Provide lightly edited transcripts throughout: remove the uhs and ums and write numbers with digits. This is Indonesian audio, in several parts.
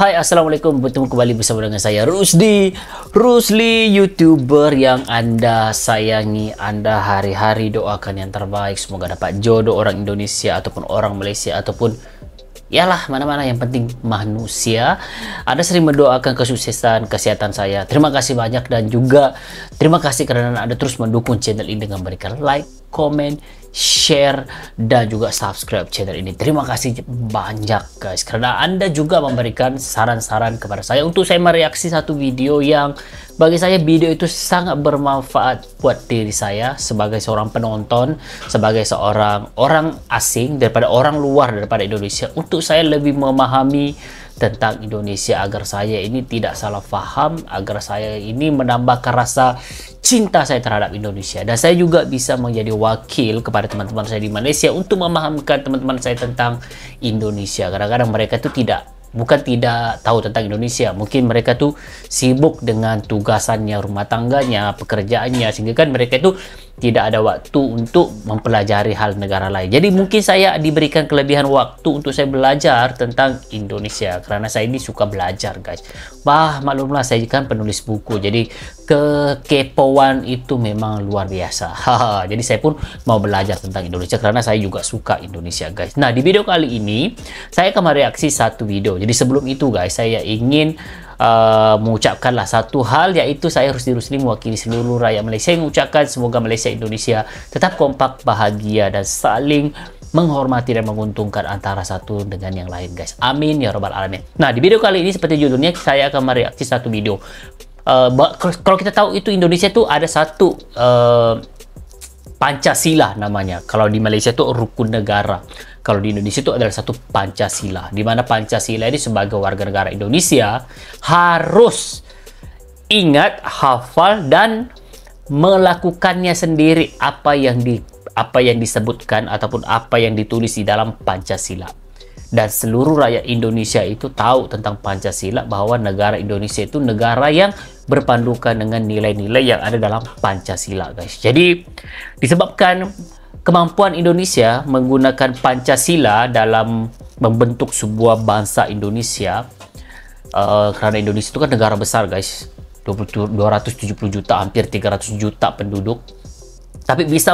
Hai, Assalamualaikum. Bertemu kembali bersama dengan saya Rusdi, YouTuber yang Anda sayangi. Anda hari-hari doakan yang terbaik, semoga dapat jodoh orang Indonesia ataupun orang Malaysia ataupun yalah mana-mana, yang penting manusia. Anda sering mendoakan kesuksesan, kesehatan saya. Terima kasih banyak, dan juga terima kasih karena Anda terus mendukung channel ini dengan memberikan like, komen, share, dan juga subscribe channel ini. Terima kasih banyak guys, karena Anda juga memberikan saran-saran kepada saya untuk saya mereaksi satu video yang bagi saya video itu sangat bermanfaat buat diri saya sebagai seorang penonton, sebagai seorang orang asing daripada orang luar daripada Indonesia, untuk saya lebih memahami tentang Indonesia agar saya ini tidak salah faham, agar saya ini menambahkan rasa cinta saya terhadap Indonesia, dan saya juga bisa menjadi wakil kepada teman-teman saya di Malaysia untuk memahamkan teman-teman saya tentang Indonesia. Kadang-kadang mereka itu bukan tidak tahu tentang Indonesia, mungkin mereka tuh sibuk dengan tugasannya, rumah tangganya, pekerjaannya, sehingga kan mereka itu tidak ada waktu untuk mempelajari hal negara lain. Jadi mungkin saya diberikan kelebihan waktu untuk saya belajar tentang Indonesia, karena saya ini suka belajar guys. Maklumlah saya kan penulis buku, jadi kekepoan itu memang luar biasa. Jadi saya pun mau belajar tentang Indonesia karena saya juga suka Indonesia guys. Nah, di video kali ini saya akan mereaksi satu video. Jadi sebelum itu guys, saya ingin mengucapkanlah satu hal, yaitu saya Rusdi mewakili seluruh rakyat Malaysia yang mengucapkan semoga Malaysia Indonesia tetap kompak, bahagia, dan saling menghormati dan menguntungkan antara satu dengan yang lain guys. Amin ya robbal alamin. Nah, di video kali ini seperti judulnya, saya akan mereaksi satu video. Kalau kita tahu itu Indonesia itu ada satu Pancasila namanya. Kalau di Malaysia itu rukun negara. Kalau di Indonesia itu adalah satu Pancasila, di mana Pancasila ini sebagai warga negara Indonesia harus ingat, hafal, dan melakukannya sendiri apa yang disebutkan ataupun apa yang ditulis di dalam Pancasila. Dan seluruh rakyat Indonesia itu tahu tentang Pancasila, bahwa negara Indonesia itu negara yang berpandukan dengan nilai-nilai yang ada dalam Pancasila guys. Jadi disebabkan kemampuan Indonesia menggunakan Pancasila dalam membentuk sebuah bangsa Indonesia, karena Indonesia itu kan negara besar guys, 270 juta, hampir 300 juta penduduk, tapi bisa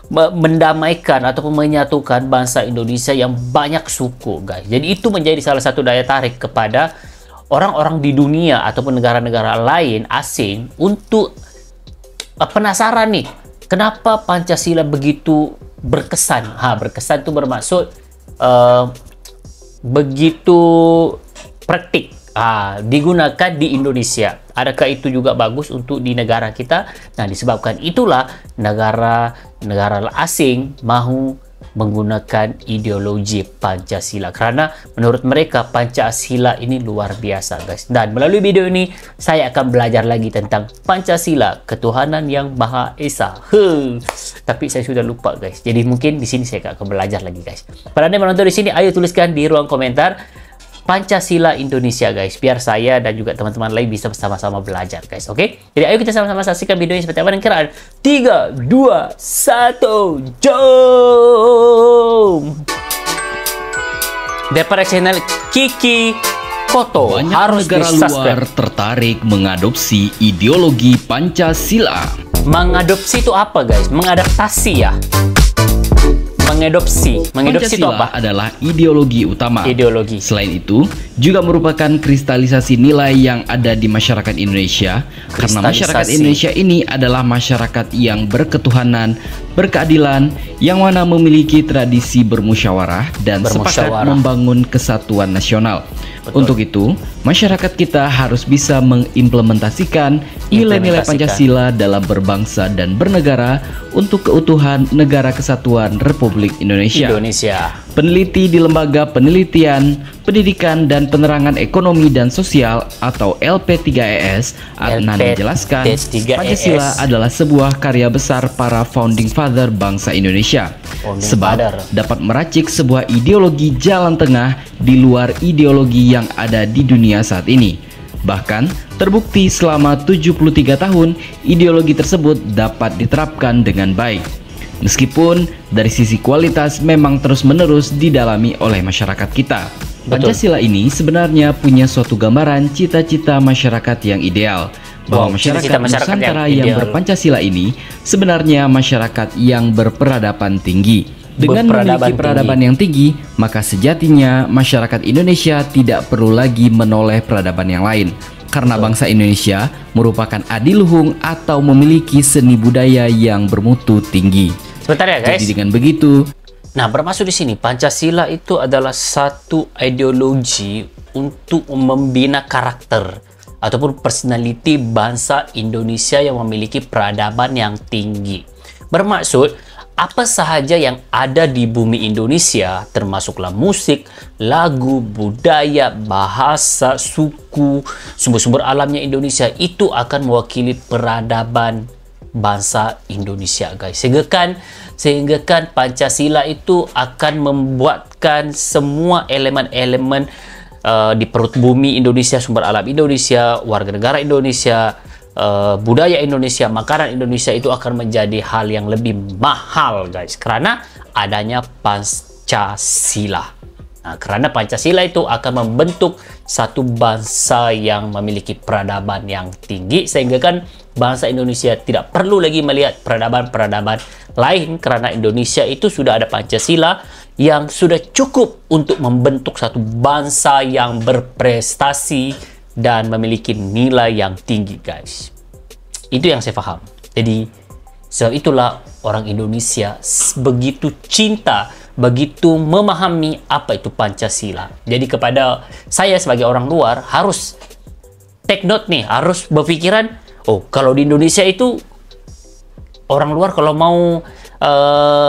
mendamaikan ataupun menyatukan bangsa Indonesia yang banyak suku guys. Jadi itu menjadi salah satu daya tarik kepada orang-orang di dunia ataupun negara-negara lain asing untuk penasaran nih, kenapa Pancasila begitu berkesan. Berkesan itu bermaksud begitu praktik digunakan di Indonesia. Adakah itu juga bagus untuk di negara kita? Nah, disebabkan itulah negara asing mahu menggunakan ideologi Pancasila, karena menurut mereka Pancasila ini luar biasa guys. Dan melalui video ini saya akan belajar lagi tentang Pancasila, ketuhanan yang Maha Esa. Tapi saya sudah lupa guys. Jadi mungkin di sini saya akan belajar lagi guys. Pada Anda yang menonton di sini, ayo tuliskan di ruang komentar Pancasila Indonesia guys, biar saya dan juga teman-teman lain bisa bersama-sama belajar guys. Oke? Jadi ayo kita sama-sama saksikan videonya seperti apa, dan kiraan 3, 2, 1, jom! Daripada channel Kiki Koto, banyak harus negara di-subscribe. luar tertarik mengadopsi ideologi Pancasila. Mengadopsi itu apa guys? Mengadaptasi ya? Mengadopsi itu apa? Adalah ideologi utama. Ideologi. Selain itu, juga merupakan kristalisasi nilai yang ada di masyarakat Indonesia, karena masyarakat Indonesia ini adalah masyarakat yang berketuhanan, berkeadilan, yang mana memiliki tradisi bermusyawarah dan sepakat membangun kesatuan nasional. Betul. Untuk itu, masyarakat kita harus bisa mengimplementasikan nilai-nilai Pancasila dalam berbangsa dan bernegara untuk keutuhan Negara Kesatuan Republik Indonesia. Peneliti di Lembaga Penelitian, Pendidikan dan Penerangan Ekonomi dan Sosial atau LP3ES, Adnan menjelaskan, Pancasila adalah sebuah karya besar para founding father bangsa Indonesia, sebab dapat meracik sebuah ideologi jalan tengah di luar ideologi yang ada di dunia saat ini. Bahkan terbukti selama 73 tahun ideologi tersebut dapat diterapkan dengan baik. Meskipun dari sisi kualitas memang terus-menerus didalami oleh masyarakat kita. Pancasila ini sebenarnya punya suatu gambaran cita-cita masyarakat yang ideal, bahwa cita-cita masyarakat Nusantara yang berpancasila ini sebenarnya masyarakat yang berperadaban tinggi. Dengan memiliki peradaban yang tinggi, maka sejatinya masyarakat Indonesia tidak perlu lagi menoleh peradaban yang lain. Karena bangsa Indonesia merupakan adiluhung atau memiliki seni budaya yang bermutu tinggi. Sebentar ya guys. Jadi dengan begitu, nah bermaksud di sini Pancasila itu adalah satu ideologi untuk membina karakter ataupun personality bangsa Indonesia yang memiliki peradaban yang tinggi. Bermaksud apa sahaja yang ada di bumi Indonesia, termasuklah musik, lagu, budaya, bahasa, suku, sumber-sumber alamnya Indonesia, itu akan mewakili peradaban bangsa Indonesia, guys. Sehingga kan Pancasila itu akan membuatkan semua elemen-elemen di perut bumi Indonesia, sumber alam Indonesia, warga negara Indonesia, budaya Indonesia, makanan Indonesia itu akan menjadi hal yang lebih mahal, guys, karena adanya Pancasila. Nah, karena Pancasila itu akan membentuk satu bangsa yang memiliki peradaban yang tinggi, sehingga kan bangsa Indonesia tidak perlu lagi melihat peradaban-peradaban lain, karena Indonesia itu sudah ada Pancasila yang sudah cukup untuk membentuk satu bangsa yang berprestasi dan memiliki nilai yang tinggi, guys. Itu yang saya paham. Jadi sebab itulah orang Indonesia begitu cinta, begitu memahami apa itu Pancasila. Jadi kepada saya sebagai orang luar harus take note nih, harus berpikiran, oh kalau di Indonesia itu orang luar kalau mau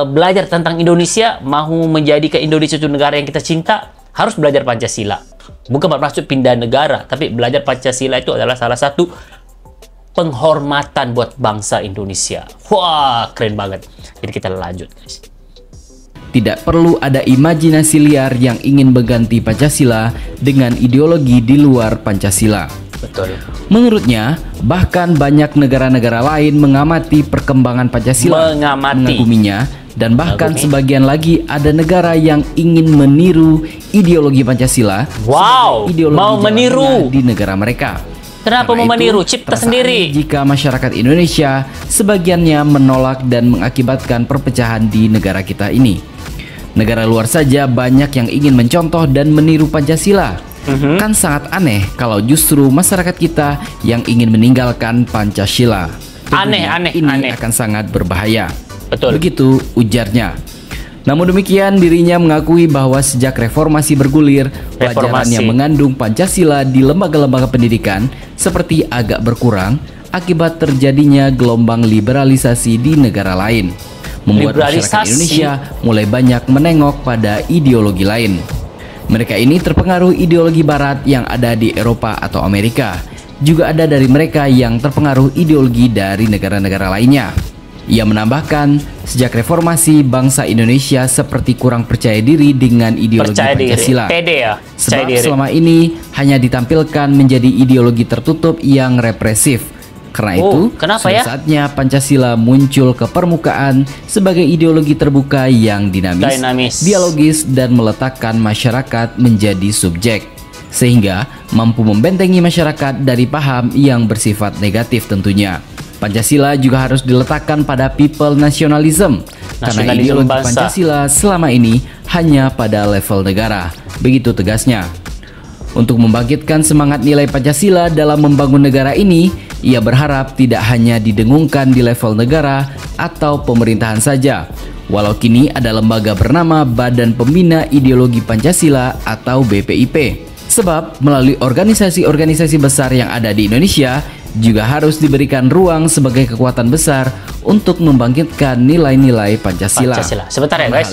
belajar tentang Indonesia, mau menjadikan Indonesia itu negara yang kita cinta, harus belajar Pancasila. Bukan bermaksud pindah negara, tapi belajar Pancasila itu adalah salah satu penghormatan buat bangsa Indonesia. Wah, keren banget. Jadi kita lanjut, guys. Tidak perlu ada imajinasi liar yang ingin mengganti Pancasila dengan ideologi di luar Pancasila. Betul. Menurutnya, bahkan banyak negara-negara lain mengamati perkembangan Pancasila, mengaguminya, dan bahkan sebagian lagi ada negara yang ingin meniru ideologi Pancasila. Wow, mau meniru di negara mereka. Kenapa mau meniru? Cipta sendiri. Jika masyarakat Indonesia sebagiannya menolak dan mengakibatkan perpecahan di negara kita ini. Negara luar saja banyak yang ingin mencontoh dan meniru Pancasila. Kan sangat aneh kalau justru masyarakat kita yang ingin meninggalkan Pancasila. Aneh. Akan sangat berbahaya. Betul. Begitu ujarnya. Namun demikian, dirinya mengakui bahwa sejak reformasi bergulir, pelajaran yang mengandung Pancasila di lembaga-lembaga pendidikan seperti agak berkurang akibat terjadinya gelombang liberalisasi di negara lain, membuat masyarakat Indonesia mulai banyak menengok pada ideologi lain. Mereka ini terpengaruh ideologi barat yang ada di Eropa atau Amerika. Juga ada dari mereka yang terpengaruh ideologi dari negara-negara lainnya. Ia menambahkan, sejak reformasi, bangsa Indonesia seperti kurang percaya diri dengan ideologi Pancasila. Sebab selama ini hanya ditampilkan menjadi ideologi tertutup yang represif. Karena itu, sudah saatnya Pancasila muncul ke permukaan sebagai ideologi terbuka yang dinamis, dialogis, dan meletakkan masyarakat menjadi subjek. Sehingga mampu membentengi masyarakat dari paham yang bersifat negatif tentunya. Pancasila juga harus diletakkan pada people nationalism, karena ideologi Pancasila selama ini hanya pada level negara. Begitu tegasnya. Untuk membangkitkan semangat nilai Pancasila dalam membangun negara ini, ia berharap tidak hanya didengungkan di level negara atau pemerintahan saja, walau kini ada lembaga bernama Badan Pembina Ideologi Pancasila atau BPIP. Sebab melalui organisasi-organisasi besar yang ada di Indonesia juga harus diberikan ruang sebagai kekuatan besar untuk membangkitkan nilai-nilai Pancasila. Sebentar ya guys.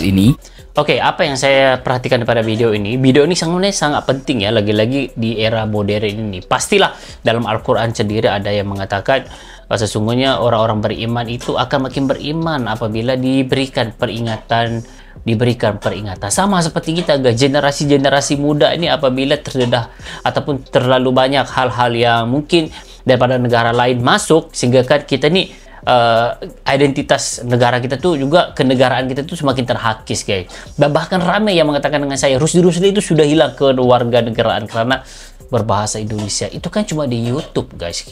Oke, apa yang saya perhatikan pada video ini sebenarnya sangat penting ya, lagi-lagi di era modern ini. Pastilah dalam Al-Quran sendiri ada yang mengatakan sesungguhnya orang-orang beriman itu akan makin beriman apabila diberikan peringatan. Sama seperti kita, generasi muda ini apabila terdedah ataupun terlalu banyak hal-hal yang mungkin daripada negara lain masuk, sehingga kan kita ini identitas negara kita tuh juga, kenegaraan kita tuh semakin terhakis, guys. Dan bahkan ramai yang mengatakan dengan saya, Rusdi itu sudah hilang kewarganegaraan karena berbahasa Indonesia. Itu kan cuma di YouTube, guys.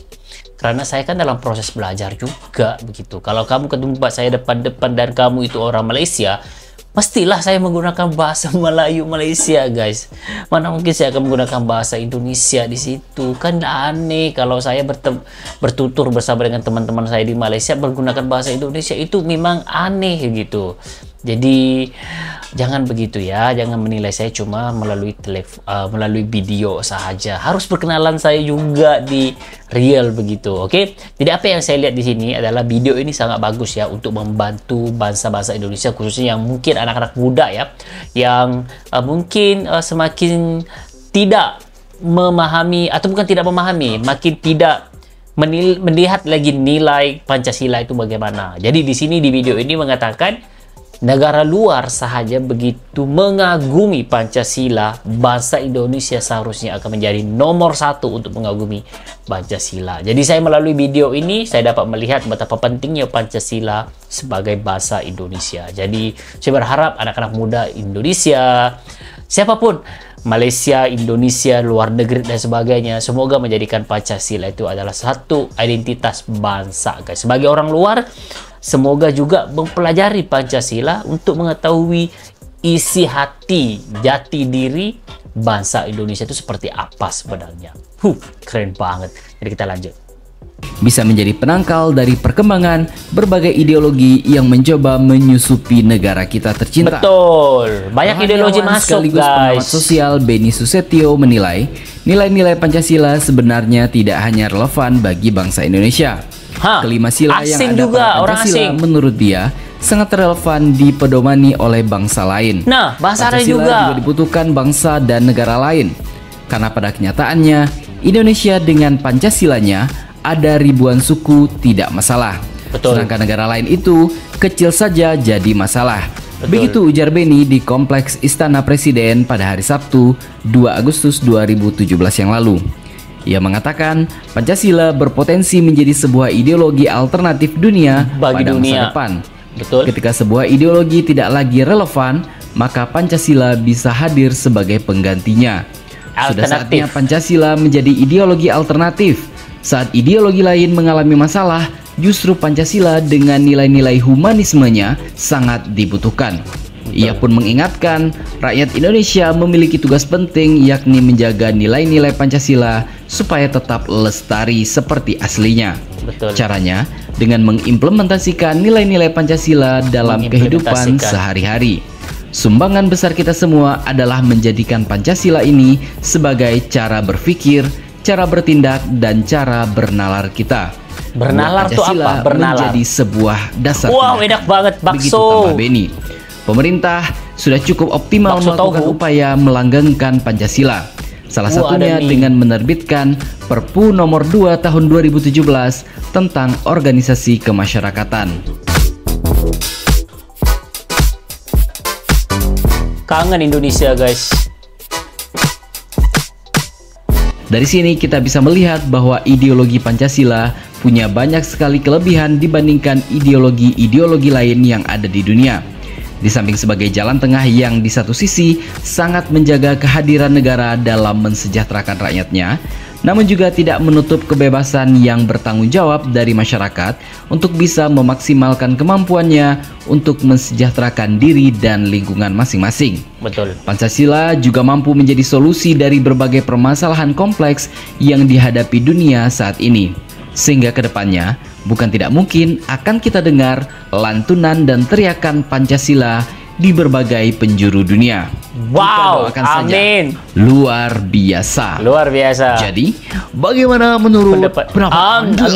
Karena saya kan dalam proses belajar juga begitu. Kalau kamu ketemu saya depan-depan dan kamu itu orang Malaysia, pastilah saya menggunakan bahasa Melayu Malaysia, guys. Mana mungkin saya akan menggunakan bahasa Indonesia di situ. Kan aneh kalau saya bertutur bersama dengan teman-teman saya di Malaysia menggunakan bahasa Indonesia, itu memang aneh gitu. Jadi jangan begitu ya, jangan menilai saya cuma melalui video saja. Harus perkenalan saya juga di real begitu, oke? Jadi apa yang saya lihat di sini adalah video ini sangat bagus ya untuk membantu bangsa-bangsa Indonesia, khususnya yang mungkin anak-anak muda ya, yang mungkin semakin tidak memahami, atau bukan tidak memahami, makin tidak melihat lagi nilai Pancasila itu bagaimana. Jadi di sini di video ini mengatakan negara luar sahaja begitu mengagumi Pancasila, bangsa Indonesia seharusnya akan menjadi nomor 1 untuk mengagumi Pancasila. Jadi saya melalui video ini saya dapat melihat betapa pentingnya Pancasila sebagai bahasa Indonesia. Jadi saya berharap anak-anak muda Indonesia, siapapun, Malaysia, Indonesia, luar negeri dan sebagainya, semoga menjadikan Pancasila itu adalah satu identitas bangsa, guys. Sebagai orang luar, semoga juga mempelajari Pancasila untuk mengetahui isi hati, jati diri bangsa Indonesia itu seperti apa sebenarnya. Keren banget. Jadi kita lanjut. Bisa menjadi penangkal dari perkembangan berbagai ideologi yang mencoba menyusupi negara kita tercinta. Betul. Banyak ideologi masuk, sekaligus guys. Pengamat sosial Beni Susetio menilai, nilai-nilai Pancasila sebenarnya tidak hanya relevan bagi bangsa Indonesia. Kelima sila yang ada juga, pada orang Pancasila asing. menurut dia sangat relevan dipedomani oleh bangsa lain. Nah, bangsa lain juga dibutuhkan bangsa dan negara lain. Karena pada kenyataannya, Indonesia dengan Pancasilanya ada ribuan suku tidak masalah. Betul. Sedangkan negara lain itu kecil saja jadi masalah. Betul. Begitu ujar Beni di Kompleks Istana Presiden pada hari Sabtu 2 Agustus 2017 yang lalu. Ia mengatakan Pancasila berpotensi menjadi sebuah ideologi alternatif dunia bagi pada dunia. masa depan. Betul. Ketika sebuah ideologi tidak lagi relevan, maka Pancasila bisa hadir sebagai penggantinya. Sudah saatnya Pancasila menjadi ideologi alternatif. Saat ideologi lain mengalami masalah, justru Pancasila dengan nilai-nilai humanismenya sangat dibutuhkan. Ia pun mengingatkan rakyat Indonesia memiliki tugas penting, yakni menjaga nilai-nilai Pancasila supaya tetap lestari seperti aslinya. Betul. Caranya dengan mengimplementasikan nilai-nilai Pancasila dalam kehidupan sehari-hari. Sumbangan besar kita semua adalah menjadikan Pancasila ini sebagai cara berpikir, cara bertindak, dan cara bernalar kita. Bernalar itu apa? Bernalar menjadi sebuah dasar. Wow, enak banget bakso. Begitu tambah Beni. Pemerintah sudah cukup optimal bakso melakukan upaya melanggengkan Pancasila. Salah satunya dengan menerbitkan Perpu nomor 2 tahun 2017 tentang organisasi kemasyarakatan. Kangen Indonesia, guys. Dari sini kita bisa melihat bahwa ideologi Pancasila punya banyak sekali kelebihan dibandingkan ideologi-ideologi lain yang ada di dunia. Di samping sebagai jalan tengah yang di satu sisi sangat menjaga kehadiran negara dalam mensejahterakan rakyatnya, namun juga tidak menutup kebebasan yang bertanggung jawab dari masyarakat untuk bisa memaksimalkan kemampuannya untuk mensejahterakan diri dan lingkungan masing-masing. Betul. Pancasila juga mampu menjadi solusi dari berbagai permasalahan kompleks yang dihadapi dunia saat ini. Sehingga kedepannya bukan tidak mungkin akan kita dengar lantunan dan teriakan Pancasila di berbagai penjuru dunia. Wow, amin. Luar biasa. Luar biasa. Jadi, bagaimana menurut pendapat Anda?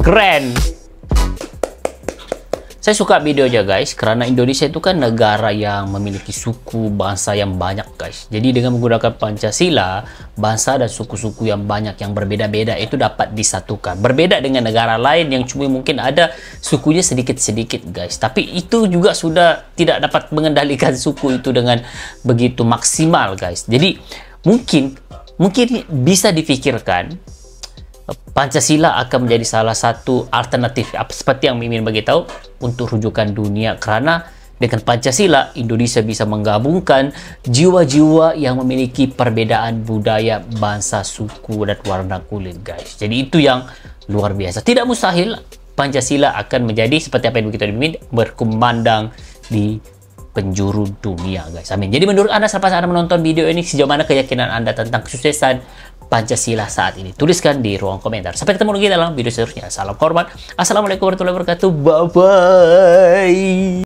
Keren. Saya suka videonya, guys, karena Indonesia itu kan negara yang memiliki suku bangsa yang banyak, guys. Jadi dengan menggunakan Pancasila, bangsa dan suku-suku yang banyak yang berbeda-beda itu dapat disatukan. Berbeda dengan negara lain yang cuma mungkin ada sukunya sedikit-sedikit, guys. Tapi itu juga sudah tidak dapat mengendalikan suku itu dengan begitu maksimal, guys. Jadi mungkin bisa difikirkan Pancasila akan menjadi salah satu alternatif seperti yang Mimin beritahu untuk rujukan dunia, karena dengan Pancasila Indonesia bisa menggabungkan jiwa-jiwa yang memiliki perbedaan budaya, bangsa, suku, dan warna kulit, guys. Jadi itu yang luar biasa. Tidak mustahil Pancasila akan menjadi seperti apa yang kita Mimin, berkumandang di penjuru dunia, guys. Amin. Jadi menurut Anda, selepas Anda menonton video ini, sejauh mana keyakinan Anda tentang kesuksesan Pancasila saat ini? Tuliskan di ruang komentar. Sampai ketemu lagi dalam video seterusnya. Salam hormat. Assalamualaikum warahmatullahi wabarakatuh. Bye-bye.